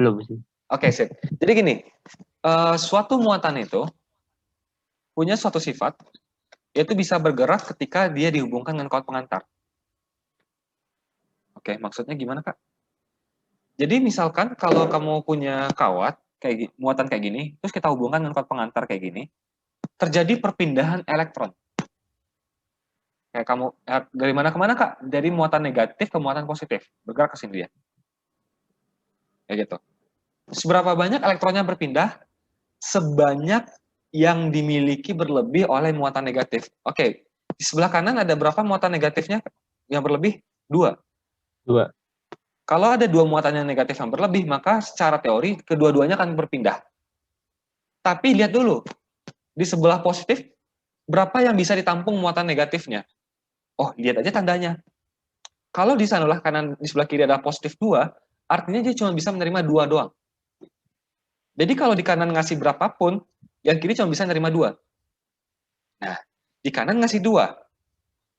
Belum sih. Oke, sip. Jadi gini, suatu muatan itu punya suatu sifat, yaitu bisa bergerak ketika dia dihubungkan dengan kawat pengantar. Oke, maksudnya gimana, Kak? Jadi misalkan kalau kamu punya kawat, muatan kayak gini, terus kita hubungkan dengan kawat pengantar kayak gini, terjadi perpindahan elektron. Kayak kamu, dari mana ke mana, Kak? Dari muatan negatif ke muatan positif. Bergerak ke sini dia. Kayak gitu. Seberapa banyak elektronnya berpindah? Sebanyak yang dimiliki berlebih oleh muatan negatif. Oke, di sebelah kanan ada berapa muatan negatifnya yang berlebih? 2. 2. Kalau ada 2 muatan yang negatif yang berlebih, maka secara teori kedua-duanya akan berpindah. Tapi lihat dulu, di sebelah positif, berapa yang bisa ditampung muatan negatifnya? Oh, lihat aja tandanya. Kalau di sebelah kanan, di sebelah kiri ada positif 2, artinya dia cuma bisa menerima 2 doang. Jadi kalau di kanan ngasih berapapun, yang kiri cuma bisa menerima 2. Nah, di kanan ngasih 2,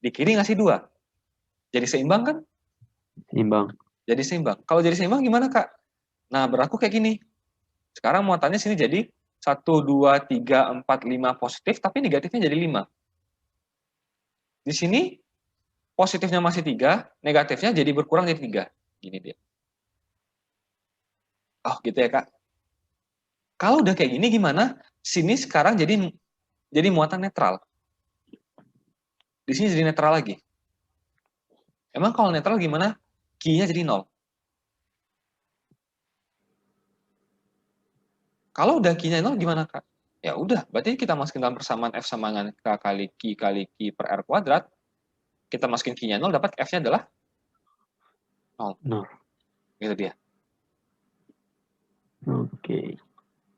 di kiri ngasih 2. Jadi seimbang kan? Seimbang. Jadi seimbang. Kalau jadi seimbang gimana, Kak? Nah, berlaku kayak gini. Sekarang muatannya sini jadi 1, 2, 3, 4, 5 positif, tapi negatifnya jadi 5. Di sini positifnya masih 3, negatifnya jadi berkurang jadi 3. Gini dia. Oh, gitu ya, Kak. Kalau udah kayak gini gimana? Sini sekarang jadi muatan netral. Di sini jadi netral lagi. Emang kalau netral gimana? Q-nya jadi 0. Kalau udah Q-nya 0 gimana, Kak? Ya udah, berarti kita masukin dalam persamaan F sama dengan K kali Q per R kuadrat. Kita masukin Q-nya 0, dapat F-nya adalah 0. Nah, Gitu dia. oke.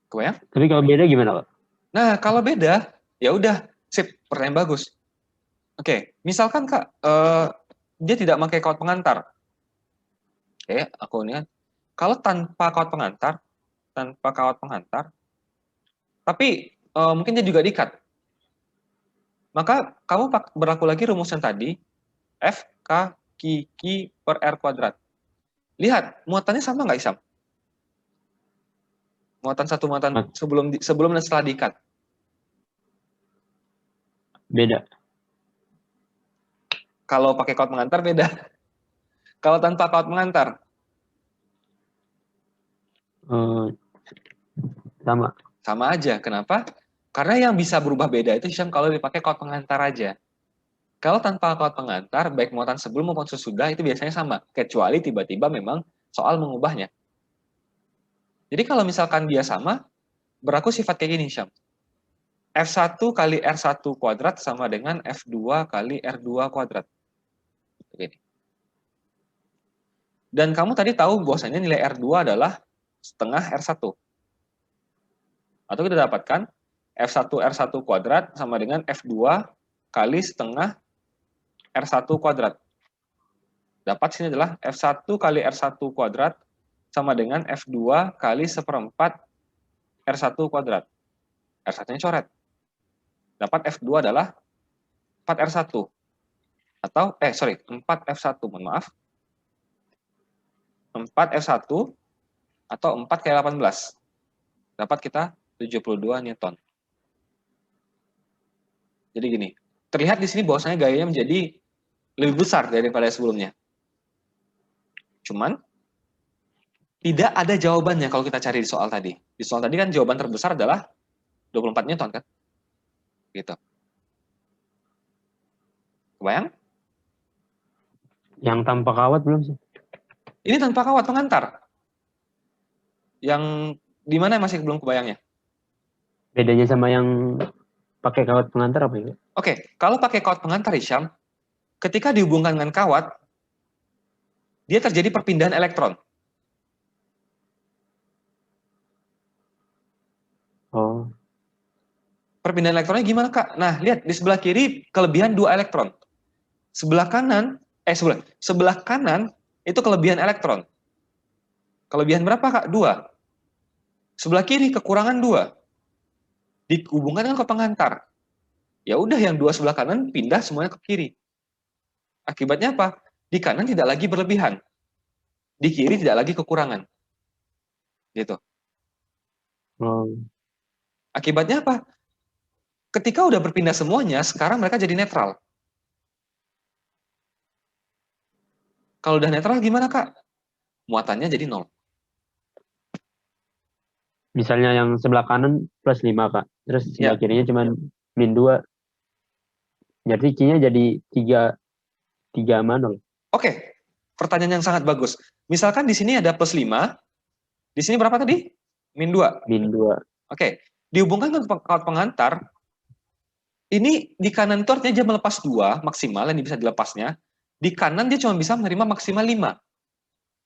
Kebayang? Tapi kalau beda gimana, Pak? Nah, kalau beda, ya udah, sip, pertanyaan bagus. Oke, misalkan Kak, dia tidak pakai kawat pengantar. Oke, aku ini kan. Kalau tanpa kawat pengantar, tapi mungkin dia juga diikat. Maka kamu berlaku lagi rumus yang tadi, F, K, Q per R kuadrat. Lihat, muatannya sama nggak, Isam? Muatan satu muatan sebelum dan setelah diikat. Beda. Kalau pakai kawat pengantar beda. Kalau tanpa kawat pengantar, Sama. sama aja. Kenapa? Karena yang bisa berubah beda itu Isam kalau dipakai kawat pengantar aja. Kalau tanpa kawat pengantar, baik muatan sebelum maupun sesudah itu biasanya sama. Kecuali tiba-tiba memang soal mengubahnya. Jadi kalau misalkan dia sama, berlaku sifat kayak gini, Syam. F1 kali R1 kuadrat sama dengan F2 kali R2 kuadrat. Begini. Dan kamu tadi tahu bahwasanya nilai R2 adalah setengah R1. Atau kita dapatkan F1 R1 kuadrat sama dengan F2 kali setengah R1 kuadrat. Dapat sini adalah F1 kali R1 kuadrat sama dengan F2 kali seperempat R1 kuadrat. R1-nya coret. Dapat F2 adalah 4R1. Atau, 4F1, mohon maaf. 4F1 atau 4 kali 18. Dapat kita 72 Newton. Jadi gini, terlihat di sini bahwasanya gayanya menjadi lebih besar daripada sebelumnya. Cuman, tidak ada jawabannya kalau kita cari di soal tadi. Di soal tadi kan jawaban terbesar adalah 24 Newton kan? Gitu. Kebayang? Yang tanpa kawat belum sih? Ini tanpa kawat pengantar. Yang di mana masih belum kebayangnya? Bedanya sama yang pakai kawat pengantar apa ya? Oke, kalau pakai kawat pengantar, Isyam, ketika dihubungkan dengan kawat, dia terjadi perpindahan elektron. Oh. Perpindahan elektronnya gimana, Kak? Nah, lihat di sebelah kiri kelebihan 2 elektron. Sebelah kanan itu kelebihan elektron. Kelebihan berapa, Kak? 2. Sebelah kiri kekurangan 2. Dihubungkan dengan ke pengantar. Ya udah yang 2 sebelah kanan pindah semuanya ke kiri. Akibatnya apa? Di kanan tidak lagi berlebihan. Di kiri tidak lagi kekurangan. Gitu. Oh, Akibatnya apa? Ketika udah berpindah semuanya, sekarang mereka jadi netral. Kalau udah netral gimana, Kak? Muatannya jadi 0. misalnya yang sebelah kanan plus 5 Kak. Terus sebelah Ya, kirinya cuma min 2. Jadi Q-nya jadi 3 sama 0. oke. Pertanyaan yang sangat bagus. Misalkan di sini ada plus 5, di sini berapa tadi? Min 2. Min 2. Oke. Dihubungkan dengan kawat pengantar, ini di kanan itu artinya dia melepas 2 maksimal yang bisa dilepasnya. Di kanan dia cuma bisa menerima maksimal 5.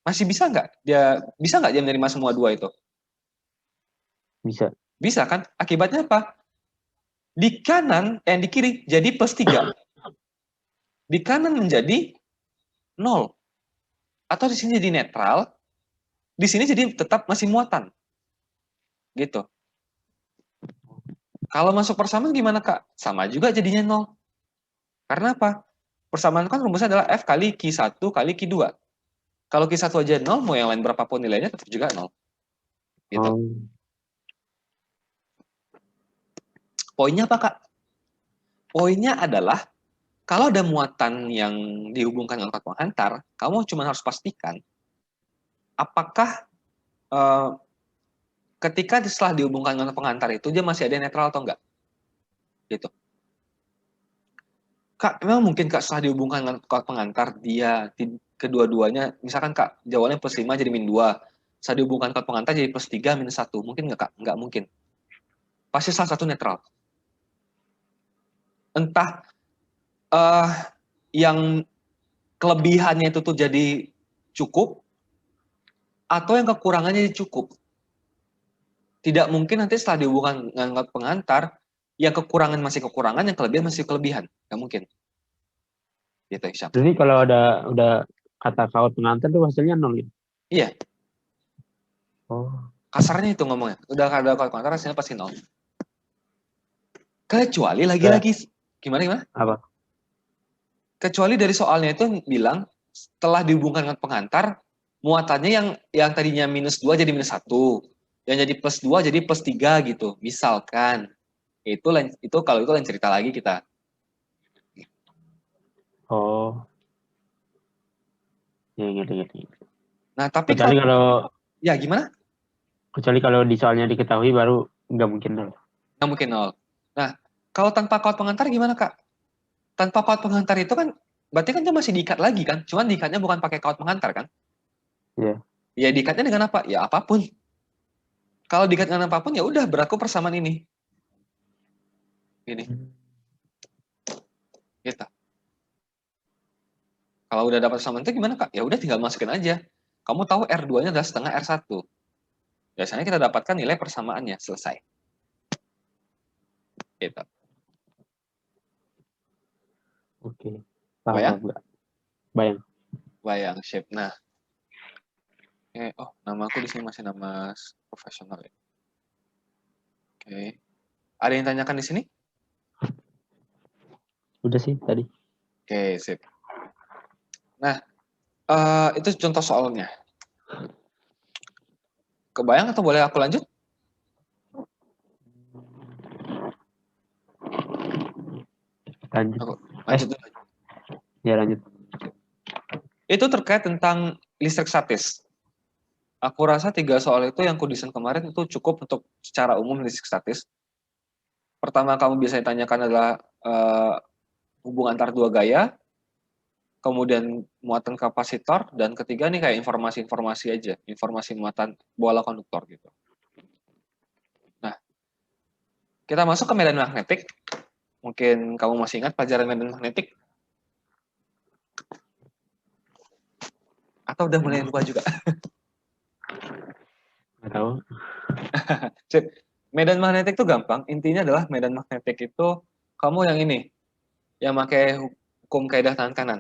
Masih bisa nggak? Bisa nggak dia menerima semua 2 itu? Bisa. Bisa kan? Akibatnya apa? Di kanan, di kiri jadi plus 3. Di kanan menjadi 0. Atau di sini jadi netral, di sini jadi tetap masih muatan. Gitu. Kalau masuk persamaan gimana, Kak? Sama juga jadinya 0. Karena apa? Persamaan kan rumusnya adalah F kali Q1 kali Q2. Kalau Q1 aja 0, mau yang lain berapapun nilainya tetap juga 0. Gitu. Oh, Poinnya apa, Kak? Poinnya adalah kalau ada muatan yang dihubungkan dengan kawat penghantar, kamu cuma harus pastikan apakah eh, ketika setelah dihubungkan dengan penghantar itu dia masih ada netral atau enggak. Gitu. Kak, memang mungkin Kak setelah dihubungkan dengan kawat pengantar dia kedua-duanya, misalkan Kak jawabannya plus 5 jadi min 2. Setelah dihubungkan kawat pengantar jadi plus 3 minus 1. Mungkin nggak Kak? Nggak mungkin. Pasti salah satu netral. Entah eh yang kelebihannya itu tuh jadi cukup, atau yang kekurangannya jadi cukup. Tidak mungkin nanti setelah dihubungkan dengan kawat pengantar, yang kekurangan masih kekurangan, yang kelebihan masih kelebihan. Nggak mungkin. Gitu, Isyam. jadi kalau udah kata kawat pengantar tuh hasilnya 0 gitu. Iya, Oh, kasarnya itu ngomongnya. Udah ada kawat pengantar hasilnya pasti 0. Kecuali udah lagi-lagi, gimana? apa? Kecuali dari soalnya itu bilang, setelah dihubungkan dengan pengantar, muatannya yang tadinya minus 2 jadi minus 1. Yang jadi plus 2 jadi plus 3 gitu. Misalkan. Itu kalau itu lain cerita lagi kita. Oh, ya gitu. Nah, tapi Kecuali kalau ya gimana? kecuali kalau di soalnya diketahui baru nggak mungkin 0. Nggak mungkin 0. Nah, kalau tanpa kawat pengantar gimana, Kak? Tanpa kawat pengantar itu kan, berarti kan dia masih diikat lagi kan? Cuman diikatnya bukan pakai kawat pengantar kan? Iya. Ya diikatnya dengan apa? Ya apapun. Kalau diikat dengan apapun ya udah berlaku persamaan ini. Gini, gitu. Kalau udah dapat persamaan itu gimana, Kak? Ya udah tinggal masukin aja. Kamu tahu R2-nya adalah setengah R1. Biasanya kita dapatkan nilai persamaannya, selesai. Gitu. Oke. Paham, Bayang? nggak? Bayang. Bayang, shape. Nah, nama aku di sini masih nama profesional ya. Oke. Ada yang tanyakan di sini? Udah sih tadi. Oke, sip. Nah, itu contoh soalnya. Kebayang atau boleh aku lanjut? Lanjut. Aku lanjut dulu. Ya lanjut. Itu terkait tentang listrik statis. Aku rasa 3 soal itu yang aku desain kemarin itu cukup untuk secara umum listrik statis. Pertama kamu bisa ditanyakan adalah hubungan antar dua gaya, kemudian muatan kapasitor, dan ketiga nih kayak informasi-informasi aja, informasi muatan bola konduktor gitu. Nah, kita masuk ke medan magnetik. Mungkin kamu masih ingat pelajaran medan magnetik? Atau udah mulai lupa juga? Nggak tahu. Sip. Medan magnetik itu gampang. Intinya adalah medan magnetik itu kamu yang ini, yang pakai hukum kaidah tangan kanan.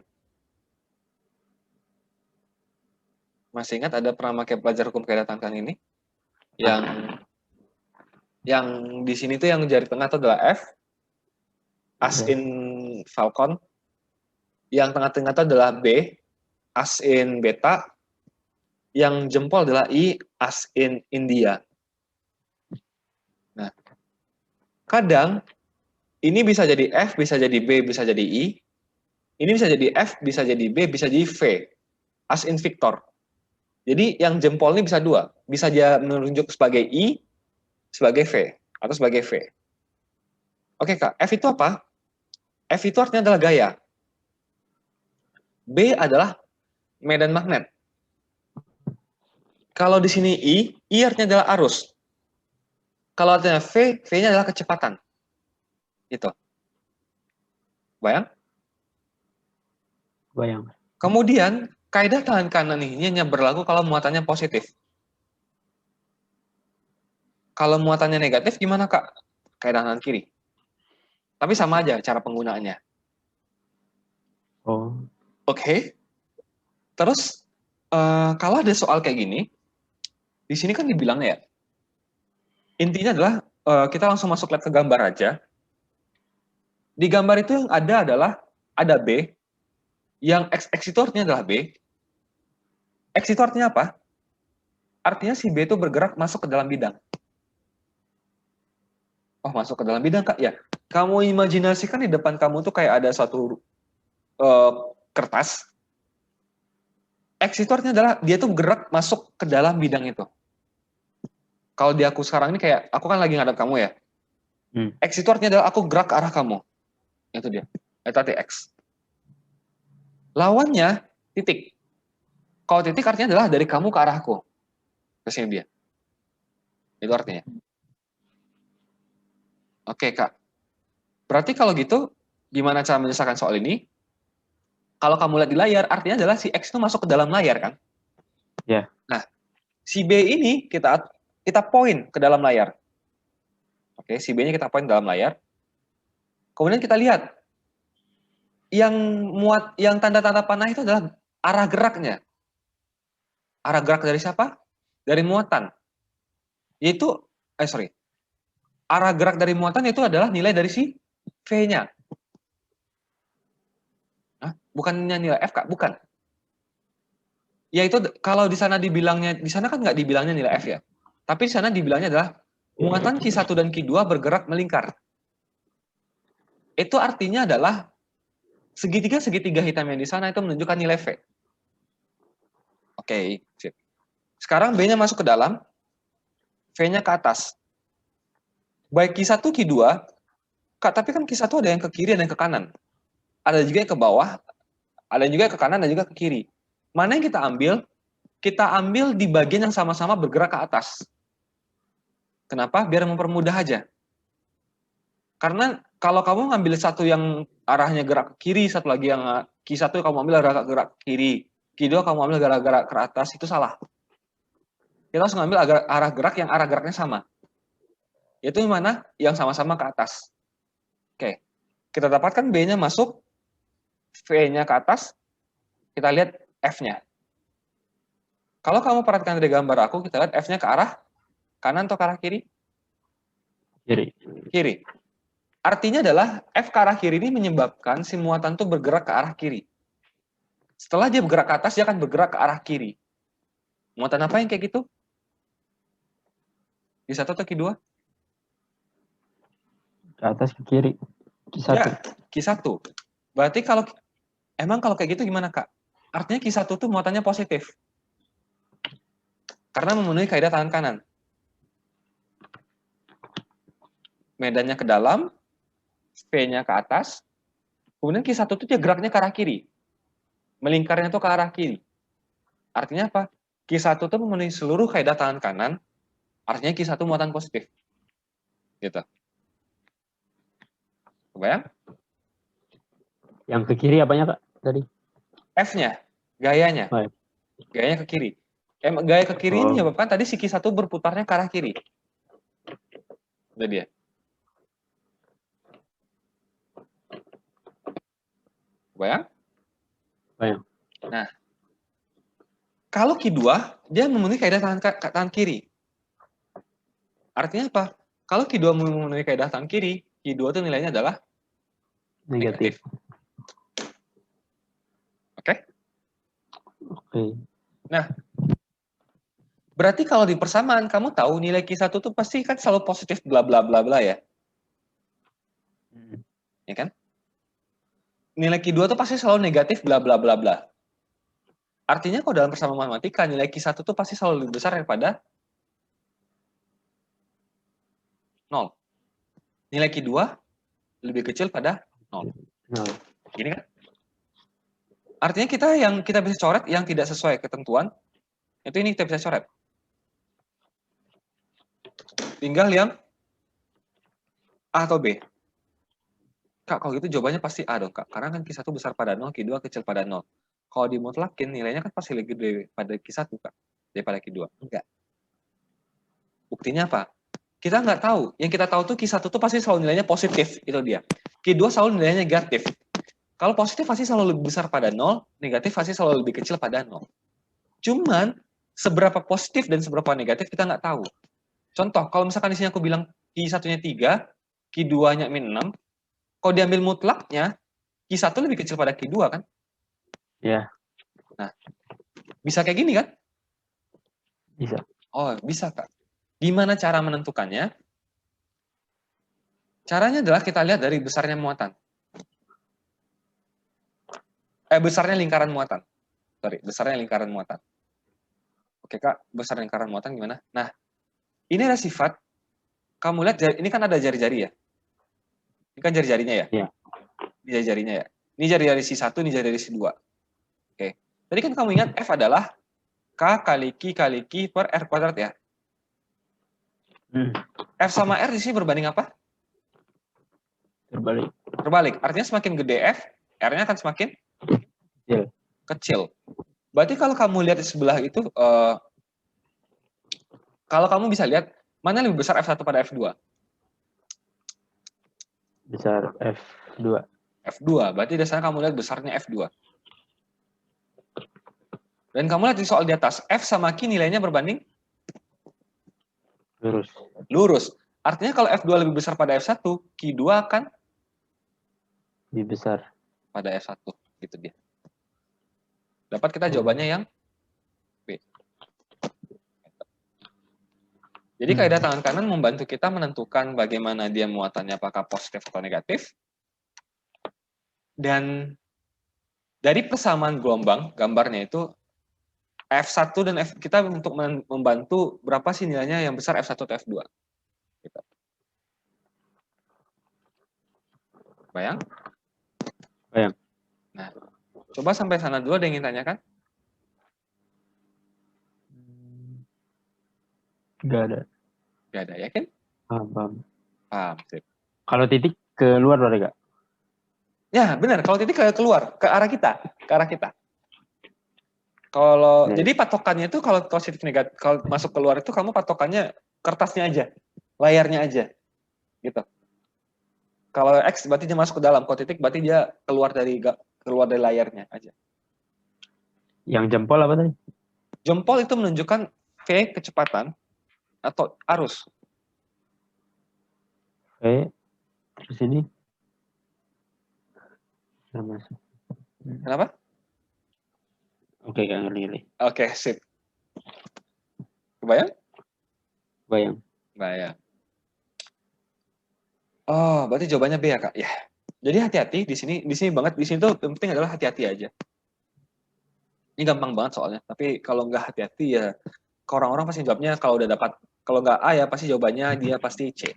Masih ingat ada pernah pakai belajar hukum kaidah tangan kanan ini? Yang di sini tuh yang jari tengah itu adalah F, as Ya. in Falcon. Yang tengah-tengah itu adalah B, as in beta. Yang jempol adalah I as in India. Nah, kadang ini bisa jadi F, bisa jadi B, bisa jadi I. Ini bisa jadi F, bisa jadi B, bisa jadi V. As in Victor. Jadi yang jempol ini bisa dua. Bisa dia menunjuk sebagai I, sebagai V, atau sebagai V. Oke Kak, F itu apa? F itu artinya adalah gaya. B adalah medan magnet. Kalau di sini I artinya adalah arus. Kalau artinya V, V-nya adalah kecepatan. Itu. Bayang? Bayang. Kemudian, kaidah tangan kanan ini hanya berlaku kalau muatannya positif. Kalau muatannya negatif, gimana Kak? Kaidah tangan kiri. Tapi sama aja cara penggunaannya. Oh, Oke. Terus, kalau ada soal kayak gini, di sini kan dibilangnya ya, intinya adalah kita langsung masuk ke gambar aja. Di gambar itu yang ada adalah ada B, yang X itu artinya adalah B. X itu artinya apa? Artinya si B itu bergerak masuk ke dalam bidang. Oh, masuk ke dalam bidang, Kak? Ya. Kamu imajinasikan di depan kamu tuh kayak ada satu kertas. X itu artinya adalah dia tuh gerak masuk ke dalam bidang itu. Kalau di aku sekarang ini kayak, aku kan lagi ngadap kamu ya. X itu artinya adalah aku gerak ke arah kamu. Itu dia. Itu arti X. Lawannya, titik. Kalau titik artinya adalah dari kamu ke arahku. Ke sini dia. Itu artinya. Oke, Kak. Berarti kalau gitu, gimana cara menyelesaikan soal ini? Kalau kamu lihat di layar, artinya adalah si X itu masuk ke dalam layar, kan? ya. Nah, si B ini kita point ke dalam layar. Oke, si B-nya kita point ke dalam layar. Kemudian kita lihat, yang tanda-tanda panah itu adalah arah geraknya. Arah gerak dari siapa? Dari muatan. Yaitu, arah gerak dari muatan itu adalah nilai dari si V-nya. Bukannya nilai F, Kak? Bukan. Yaitu kalau di sana dibilangnya, di sana kan nggak dibilangnya nilai F ya. Tapi di sana dibilangnya adalah muatan Q1 dan Q2 bergerak melingkar. Itu artinya adalah segitiga-segitiga hitam yang di sana itu menunjukkan nilai V. Oke, sip. Sekarang B-nya masuk ke dalam, V-nya ke atas. Baik Q1, Q2, Kak, tapi kan Q1 ada yang ke kiri, ada yang ke kanan. Ada juga yang ke bawah, ada juga yang ke kanan, ada juga ke kiri. Mana yang kita ambil? Kita ambil di bagian yang sama-sama bergerak ke atas. Kenapa? Biar mempermudah aja. Karena kalau kamu ngambil satu yang arahnya gerak ke kiri, satu lagi yang Q1 kamu ambil gerak ke kiri, Q2 kamu ambil gerak ke atas, itu salah. Kita harus ngambil arah gerak yang arah geraknya sama. Yaitu yang mana? Yang sama-sama ke atas. Oke. Kita dapatkan B-nya masuk, V-nya ke atas, kita lihat F-nya. Kalau kamu perhatikan dari gambar aku, kita lihat F-nya ke arah kanan atau ke arah kiri? Kiri. Kiri. Artinya adalah F ke arah kiri ini menyebabkan si muatan itu bergerak ke arah kiri. Setelah dia bergerak ke atas, dia akan bergerak ke arah kiri. Muatan apa yang kayak gitu? Q1 atau Q2? Ke atas ke kiri. Q1. Ya, Q1. Berarti kalau kayak gitu gimana, Kak? Artinya Q1 itu muatannya positif. Karena memenuhi kaidah tangan kanan. Medannya ke dalam, V-nya ke atas, kemudian Q1 itu dia geraknya ke arah kiri. Melingkarnya itu ke arah kiri. Artinya apa? Q1 itu memenuhi seluruh kaidah tangan kanan, artinya Q1 muatan positif. Gitu. Kebayang? Yang ke kiri apanya, Kak? Tadi? F-nya, gayanya. Oh, ya. Gayanya ke kiri. Gaya ke kiri ini menyebabkan tadi si Q1 berputarnya ke arah kiri. Itu dia. Kebayang? Bayang. Nah, kalau Q2, dia memenuhi kaidah tangan kiri. Artinya apa? Kalau Q2 memenuhi kaidah tangan kiri, Q2 itu nilainya adalah negatif. Oke? Oke. Nah, Berarti kalau di persamaan kamu tahu nilai Q1 tuh pasti kan selalu positif bla bla bla bla ya. Ya kan? Nilai Q2 tuh pasti selalu negatif bla bla bla bla. Artinya kalau dalam persamaan matematika nilai Q1 tuh pasti selalu lebih besar daripada 0. Nilai Q2 lebih kecil pada 0. Nah, Gini kan? Artinya kita bisa coret yang tidak sesuai ketentuan, itu ini kita bisa coret. Tinggal yang A atau B. Kak, kalau gitu jawabannya pasti A dong, Kak. Karena kan Q1 besar pada 0, Q2 kecil pada 0. Kalau dimutlakin, nilainya kan pasti lebih gede pada Q1, Kak. Daripada Q2. Enggak. Buktinya apa? Kita nggak tahu. Yang kita tahu tuh Q1 tuh pasti selalu nilainya positif. Itu dia. Q2 selalu nilainya negatif. Kalau positif pasti selalu lebih besar pada 0, negatif pasti selalu lebih kecil pada 0. Cuman, seberapa positif dan seberapa negatif kita nggak tahu. Contoh, kalau misalkan di sini aku bilang Q1-nya 3, Q2-nya min 6, kalau diambil mutlaknya, Q1 lebih kecil pada Q2 kan? ya, Nah, bisa kayak gini kan? bisa. Oh, bisa Kak. Gimana cara menentukannya? Caranya adalah kita lihat dari besarnya muatan. Besarnya lingkaran muatan. Sorry, besarnya lingkaran muatan. Oke Kak, besar lingkaran muatan gimana? Nah, ini ada sifat, kamu lihat, ini kan ada jari-jari ya? Ini kan jari-jarinya ya? Ya. Ini jari-jarinya ya? Ini jari-jari si 1, ini jari-jari si 2. Oke. Tadi kan kamu ingat F adalah K kali Q per R kuadrat ya? F sama R di sini berbanding apa? Terbalik. Berbalik. Artinya semakin gede F, R-nya akan semakin Kecil. kecil. Berarti kalau kamu lihat di sebelah itu, kalau kamu bisa lihat, mana lebih besar F1 pada F2? Besar F2. F2. Berarti dasarnya kamu lihat besarnya F2. Dan kamu lihat di soal di atas, F sama Q nilainya berbanding? Lurus. Lurus. Artinya kalau F2 lebih besar pada F1, Q2 akan Lebih besar. pada F1. Gitu dia. Dapat kita jawabannya yang B. Jadi kaidah tangan kanan membantu kita menentukan bagaimana dia muatannya apakah positif atau negatif. Dan dari persamaan gelombang, gambarnya itu F1 dan F, kita untuk membantu berapa sih nilainya yang besar F1 atau F2. Gitu. Bayang? Bayang. Nah, coba sampai sana dulu ada yang ingin tanyakan? Nggak ada. Gak ada, yakin? Paham. Paham, sip. Kalau titik keluar berarti Kak? Ya, benar. Kalau titik keluar, ke arah kita. Ke arah kita. Kalau Ya. jadi patokannya itu kalau positif negatif, kalau masuk keluar itu kamu patokannya kertasnya aja, layarnya aja, gitu. Kalau X berarti dia masuk ke dalam, kalau titik berarti dia keluar dari layarnya aja. Yang jempol apa tadi? Jempol itu menunjukkan V kecepatan atau arus. Terus ini? Masuk. Kenapa? Oke, Kak, ngerti. Oke, sip. Kebayang? Bayang. Bayang. Oh, berarti jawabannya B ya, Kak? Ya. Jadi hati-hati di sini banget. Di sini tuh yang penting adalah hati-hati aja. Ini gampang banget soalnya. Tapi kalau nggak hati-hati ya, orang-orang pasti jawabnya kalau udah dapat, kalau nggak A ya pasti jawabannya dia pasti C.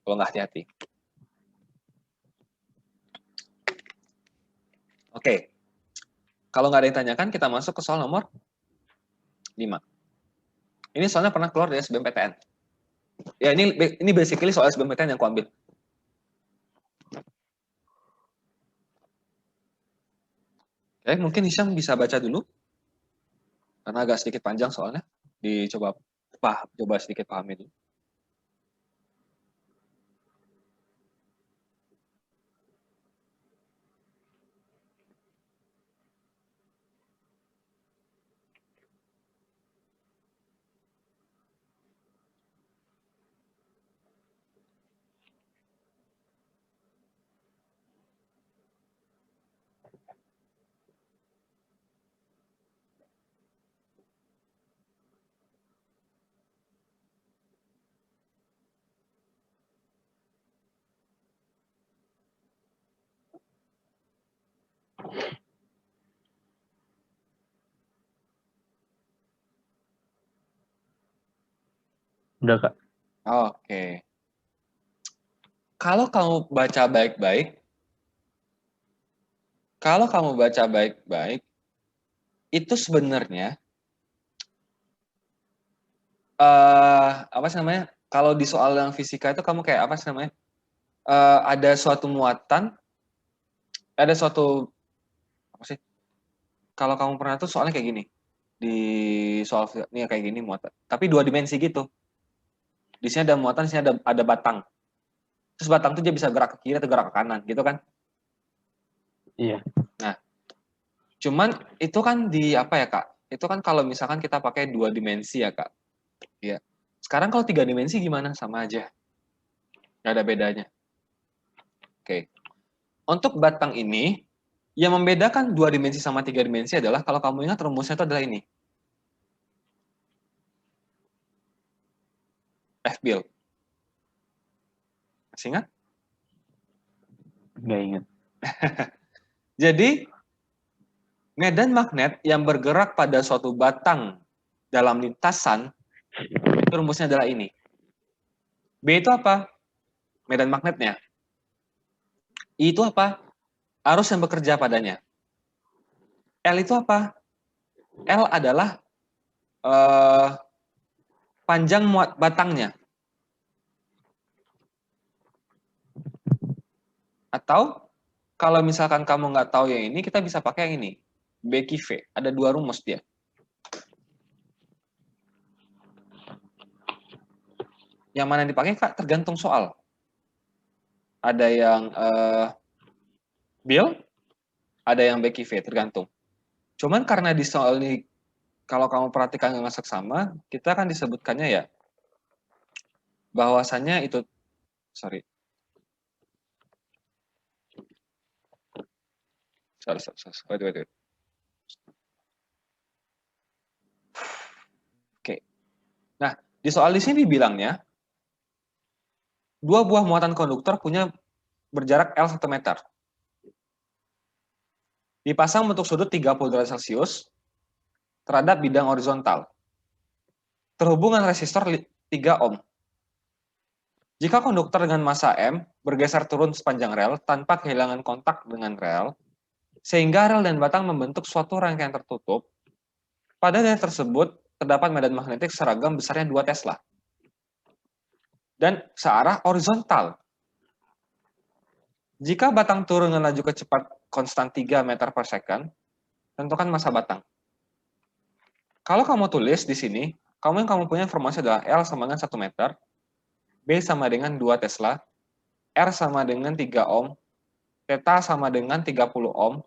Kalau nggak hati-hati. Oke. Kalau nggak ada yang tanyakan, kita masuk ke soal nomor 5. Ini soalnya pernah keluar dari SBMPTN. Ya, ini basically soal SBMPTN yang aku ambil. Oke, mungkin Hisham bisa baca dulu. Karena agak sedikit panjang soalnya. Coba sedikit pahami dulu. Udah Kak. Oke. Kalau kamu baca baik-baik, itu sebenarnya apa sih namanya? Kalau di soal yang fisika itu kamu kayak apa sih namanya? Ada suatu muatan, ada suatu apa sih? Kalau kamu pernah tuh soalnya kayak gini. Di soal ini kayak gini muatan, tapi 2 dimensi gitu. Di sini ada muatan, di sini ada batang. Terus batang tuh dia bisa gerak ke kiri atau gerak ke kanan, gitu kan? Iya. Nah, cuman itu kan di apa ya Kak? Itu kan kalau misalkan kita pakai 2 dimensi ya Kak. Iya. Sekarang kalau 3 dimensi gimana? Sama aja. Nggak ada bedanya. Oke. Untuk batang ini, yang membedakan 2 dimensi sama 3 dimensi adalah kalau kamu ingat rumusnya itu adalah ini. F-Bill. Masih ingat? Nggak ingat. Jadi, medan magnet yang bergerak pada suatu batang dalam lintasan, itu rumusnya adalah ini. B itu apa? Medan magnetnya. I itu apa? Arus yang bekerja padanya. L itu apa? L adalah panjang batangnya. Atau kalau misalkan kamu nggak tahu yang ini, kita bisa pakai yang ini. Becky V. Ada 2 rumus dia. Yang mana yang dipakai Kak? Tergantung soal. Ada yang Bill, ada yang Becky V, tergantung. Cuman karena di soal ini, kalau kamu perhatikan dengan seksama, kita akan disebutkannya ya, bahwasannya itu, sorry. Wait. Oke. Nah, di soal di sini dibilangnya, 2 buah muatan konduktor punya berjarak L 1 meter. Dipasang bentuk sudut 30 derajat Celcius terhadap bidang horizontal. Terhubung dengan resistor 3 ohm. Jika konduktor dengan massa M bergeser turun sepanjang rel tanpa kehilangan kontak dengan rel, sehingga rel dan batang membentuk suatu rangkaian tertutup, pada daerah tersebut terdapat medan magnetik seragam besarnya 2 Tesla. Dan searah horizontal. Jika batang turun dengan laju kecepatan konstan 3 meter per second, tentukan massa batang. Kalau kamu tulis di sini, yang kamu punya informasi adalah L sama dengan 1 meter, B sama dengan 2 Tesla, R sama dengan 3 ohm, theta sama dengan 30 ohm,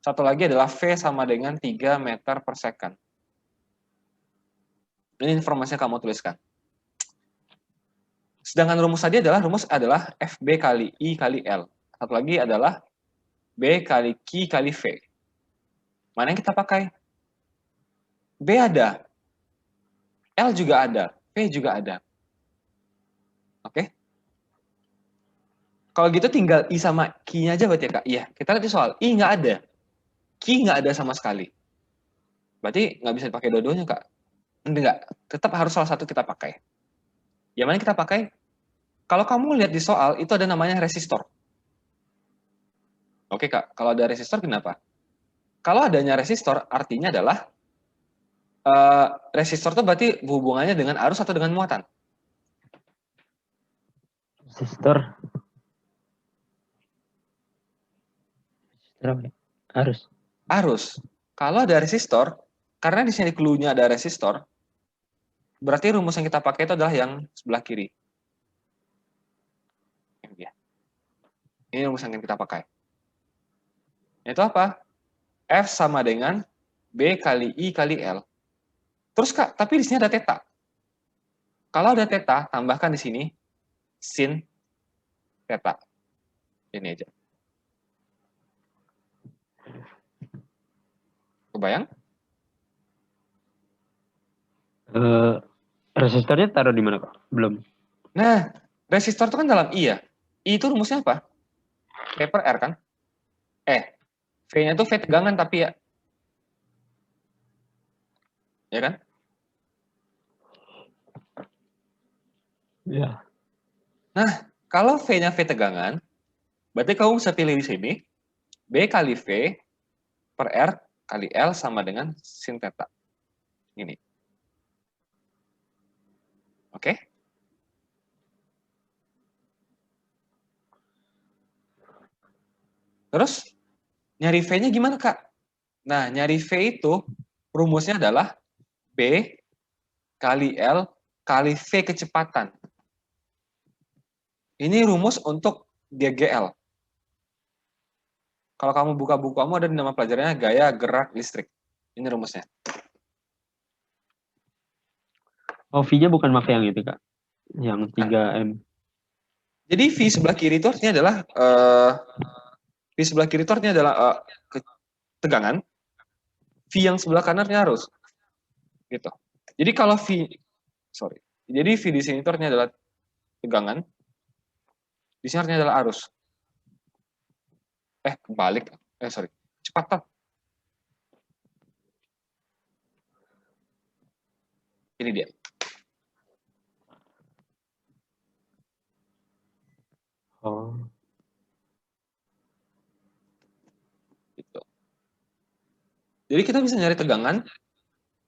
satu lagi adalah V sama dengan 3 meter per second. Ini informasi yang kamu tuliskan. Sedangkan rumus adalah FB kali I kali L. Satu lagi adalah B kali Q kali V. Mana yang kita pakai? B ada, L juga ada, V juga ada. Oke? Kalau gitu tinggal I sama Q-nya aja berarti ya Kak? Iya, kita lihat di soal. I nggak ada. Q nggak ada sama sekali. Berarti nggak bisa dipakai dua-duanya Kak? Enggak, tetap harus salah satu kita pakai. Yang mana kita pakai? Kalau kamu lihat di soal, itu ada namanya resistor. Oke Kak, kalau ada resistor kenapa? Kalau adanya resistor, artinya adalah resistor itu berarti hubungannya dengan arus atau dengan muatan? Resistor. Arus. Arus. Kalau ada resistor, karena di sini clue-nya ada resistor, berarti rumus yang kita pakai itu adalah yang sebelah kiri. Ini rumus yang kita pakai. Itu apa? F sama dengan B kali I kali L. Terus Kak, tapi di sini ada theta. Kalau ada theta, tambahkan di sini sin theta. Ini aja. Kebayang? Resistornya taruh di mana Kak? Belum. Nah, resistor itu kan dalam I ya. I itu rumusnya apa? V per R kan? V-nya itu V tegangan tapi ya. Ya kan? Ya. Nah, kalau V-nya V tegangan, berarti kamu bisa pilih di sini, B kali V per R kali L sama dengan sin theta. Ini. Oke? Terus, nyari V-nya gimana, Kak? Nah, nyari V itu, rumusnya adalah B kali L kali V kecepatan. Ini rumus untuk GGL. Kalau kamu buka buku kamu ada nama pelajarannya gaya gerak listrik. Ini rumusnya. Oh, V-nya bukan pakai yang itu, Kak. Yang Nah, 3M. jadi V sebelah kiri itu artinya adalah V sebelah kiri itu artinya adalah tegangan. V yang sebelah kanan artinya arus. Gitu. Jadi kalau V, sorry. Jadi V di sini itu artinya adalah tegangan. Di sini artinya adalah arus. Kebalik. Sorry. Kecepatan. Ini dia. Oh. Gitu. Jadi kita bisa nyari tegangan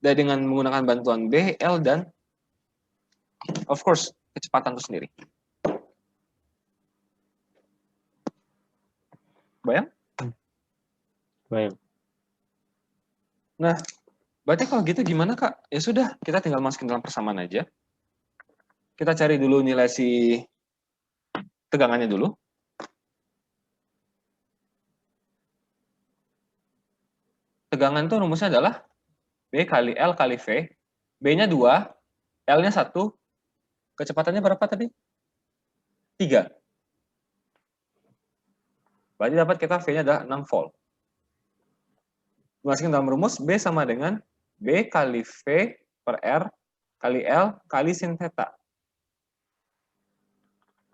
dengan menggunakan bantuan B, L, dan of course kecepatan itu sendiri. Bayang? Baik. Nah, berarti kalau gitu gimana, Kak? Ya sudah, kita tinggal masukin dalam persamaan aja. Kita cari dulu nilai si tegangannya dulu. Tegangan itu rumusnya adalah B kali L kali V. B-nya 2, L-nya 1. Kecepatannya berapa tadi? 3. Berarti dapat kita V-nya adalah 6 volt. Masukin dalam rumus, B sama dengan B kali V per R kali L kali sin theta.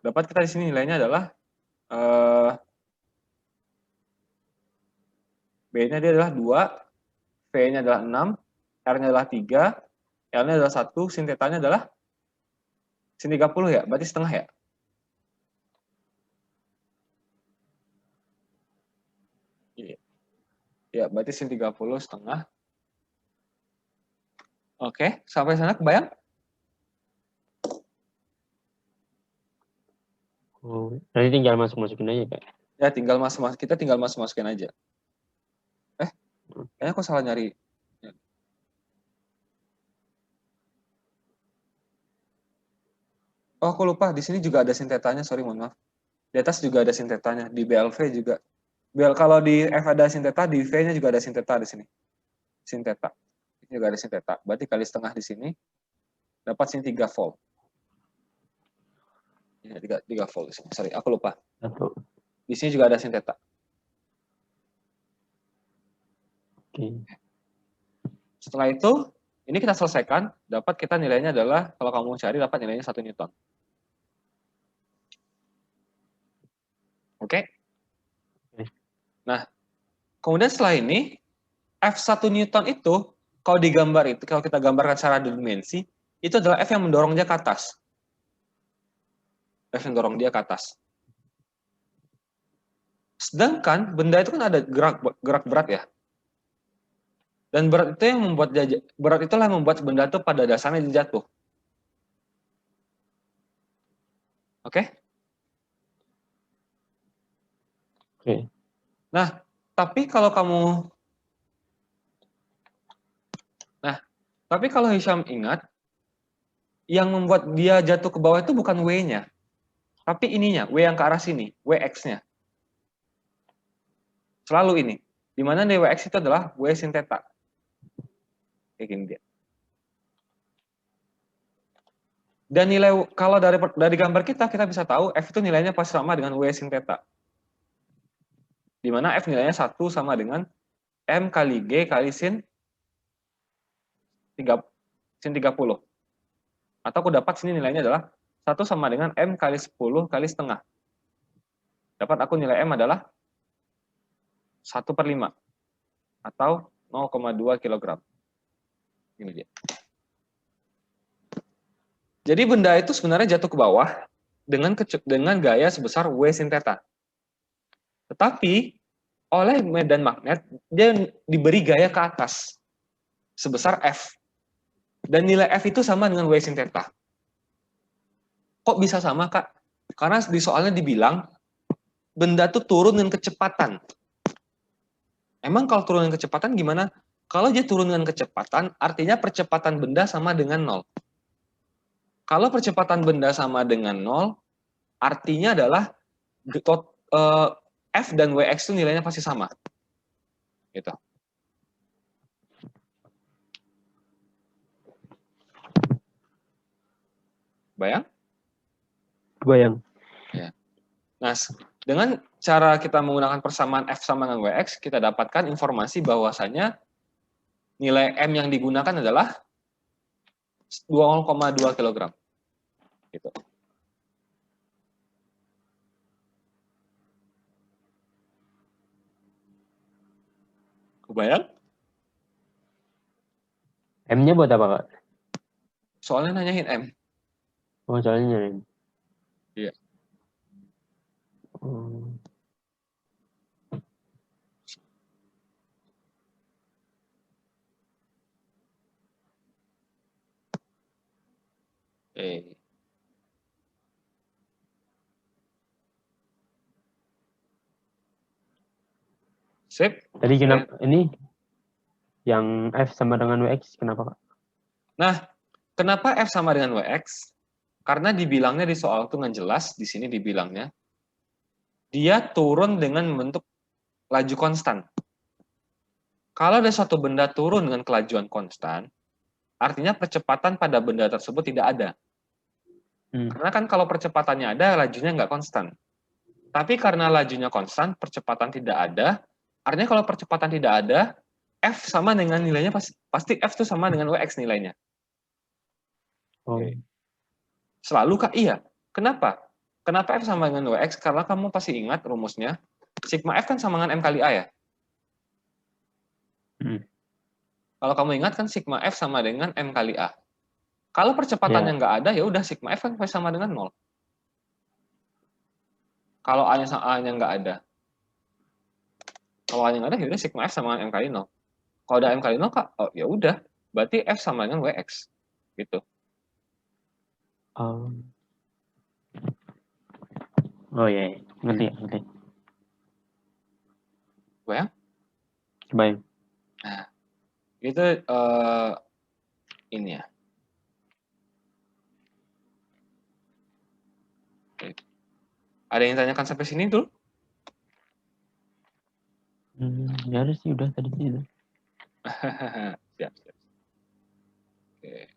Dapat kita di sini nilainya adalah B-nya dia adalah 2, V-nya adalah 6, R-nya adalah 3, L-nya adalah 1, sin theta-nya adalah sin 30 ya, berarti setengah ya. Iya. Ya, berarti sin 30 setengah. Oke, sampai sana kebayang? Oh, nanti tinggal masukin aja, Kak. Ya, tinggal kita tinggal masukin aja. Kayaknya aku salah nyari. Oh, aku lupa. Di sini juga ada sin theta-nya, sorry, mohon maaf. Di atas juga ada sin theta-nya. Di BLV juga. Kalau di F ada sin theta, di V-nya juga ada sin theta di sini. Sin theta. Ini juga ada sin theta. Berarti kali setengah di sini, dapat sin 3 volt. Ya, 3 volt di sini. Sorry, aku lupa. Satu. Di sini juga ada sin theta. Oke. Setelah itu, ini kita selesaikan, dapat kita nilainya adalah, kalau kamu cari, dapat nilainya 1 Newton. Oke? Nah, kemudian setelah ini, F1 Newton itu, kalau digambar itu, kalau kita gambarkan secara dimensi, itu adalah F yang mendorong dia ke atas. F yang mendorong dia ke atas. Sedangkan benda itu kan ada gerak berat ya. Dan berat itu yang membuat berat itulah yang membuat benda itu pada dasarnya dia jatuh. Oke? Oke. Nah, tapi kalau Hisham ingat, yang membuat dia jatuh ke bawah itu bukan W-nya, tapi ininya, W yang ke arah sini, WX-nya. Selalu ini. Di mana WX itu adalah W sin theta. Kayak gini dia. Dan nilai, kalau dari gambar kita bisa tahu F itu nilainya pas sama dengan W sin theta. Di mana F nilainya 1 sama dengan M kali G kali sin 30. Atau aku dapat sini nilainya adalah 1 sama dengan M kali 10 kali setengah. Dapat aku nilai M adalah 1/5. Atau 0,2 kg. Ini dia. Jadi benda itu sebenarnya jatuh ke bawah dengan gaya sebesar W sin theta. Tetapi oleh medan magnet dia diberi gaya ke atas sebesar F. Dan nilai F itu sama dengan W sin theta. Kok bisa sama, Kak? Karena di soalnya dibilang benda tuh turun dengan kecepatan. Emang kalau turun dengan kecepatan gimana? Kalau dia turun dengan kecepatan, artinya percepatan benda sama dengan 0. Kalau percepatan benda sama dengan 0, artinya adalah F dan Wx itu nilainya pasti sama. Gitu. Bayang? Bayang. Ya. Nah, dengan cara kita menggunakan persamaan F sama dengan Wx, kita dapatkan informasi bahwasanya nilai M yang digunakan adalah 2,2 kg. Gitu. Kebayang? M-nya buat apa, Kak? Soalnya nanyain M. Oh, soalnya nyariin. Iya. Hmm. Sip. Tadi kenapa ini yang F sama dengan Wx kenapa, Kak? Nah, kenapa F sama dengan Wx? Karena dibilangnya di soal itu nggak jelas, di sini dibilangnya dia turun dengan membentuk laju konstan. Kalau ada suatu benda turun dengan kelajuan konstan, artinya percepatan pada benda tersebut tidak ada. Karena kan kalau percepatannya ada, lajunya nggak konstan. Tapi karena lajunya konstan, percepatan tidak ada, artinya kalau percepatan tidak ada, F sama dengan nilainya, pasti F itu sama dengan Wx nilainya. Oh. Selalu, Kak? Iya. Kenapa? Kenapa F sama dengan Wx? Karena kamu pasti ingat rumusnya, sigma F kan sama dengan M kali A ya? Kalau kamu ingat kan sigma F sama dengan M kali A. Kalau percepatannya nggak ada, ya udah sigma F kan pasti sama dengan 0. Kalau A-nya nggak ada. Kalau A-nya nggak ada, ya udah sigma F sama dengan M kali 0. Kalau ada M kali 0, Kak, oh ya udah, berarti F sama dengan Wx. Gitu. Oh iya, ngerti. Bayang? Bayang. Nah, itu ini ya. Ada yang tanyakan sampai sini dulu? Ya ada sih, udah tadi sih. Siap. Oke.